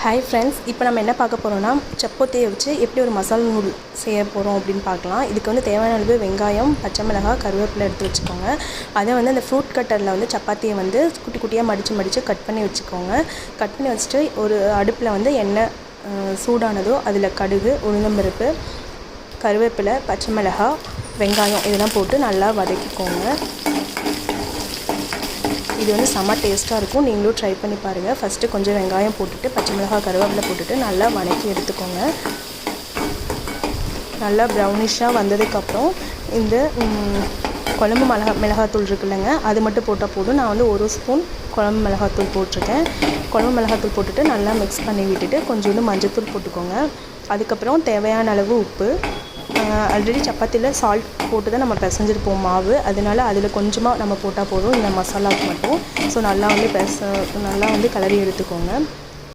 Hi friends, இப்போ நம்ம என்ன பார்க்க போகிறோம்னா சப்பாத்தியை வச்சு எப்படி ஒரு மசாலா நூடுல் செய்ய போகிறோம் அப்படின்னு பார்க்கலாம். இதுக்கு வந்து தேவையான அளவு வெங்காயம், பச்சை மிளகாய், கருவேப்பிலை எடுத்து வச்சுக்கோங்க. அதை வந்து அந்த ஃப்ரூட் கட்டரில் வந்து சப்பாத்தியை வந்து குட்டி குட்டியாக மடித்து கட் பண்ணி வச்சுக்கோங்க. கட் பண்ணி வச்சுட்டு ஒரு அடுப்பில் வந்து எண்ணெய் சூடானதோ அதில் கடுகு, உளுந்தம்பருப்பு, கருவேப்பிலை, பச்சை மிளகாய், வெங்காயம் இதெல்லாம் போட்டு நல்லா வதக்கிக்கோங்க. இது வந்து செம்ம டேஸ்ட்டாக இருக்கும். நீங்களும் ட்ரை பண்ணி பாருங்கள். ஃபஸ்ட்டு கொஞ்சம் வெங்காயம் போட்டுட்டு பச்சை மிளகாய், கருவேப்பிலை போட்டுட்டு நல்லா வதக்கி எடுத்துக்கோங்க. நல்லா ப்ரௌனிஷாக வந்ததுக்கப்புறம் இந்த குழம்பு மிளகாத்தூள் இருக்குல்லங்க, அது மட்டும் போட்டால் போதும். நான் வந்து 1 ஸ்பூன் குழம்பு மிளகாத்தூள் போட்டிருக்கேன். குழம்பு மிளகாத்தூள் போட்டுட்டு நல்லா மிக்ஸ் பண்ணி விட்டுட்டு கொஞ்சோண்டு மஞ்சள்தூள் போட்டுக்கோங்க. அதுக்கப்புறம் தேவையான அளவு உப்பு. ஆல்ரெடி சப்பாத்தியில் சால்ட் போட்டு தான் நம்ம பிசைஞ்சிருப்போம் மாவு, அதனால அதில் கொஞ்சமாக நம்ம போட்டால் போதும் இந்த மசாலாவுக்கு மட்டும். ஸோ நல்லா வந்து கிளறி எடுத்துக்கோங்க.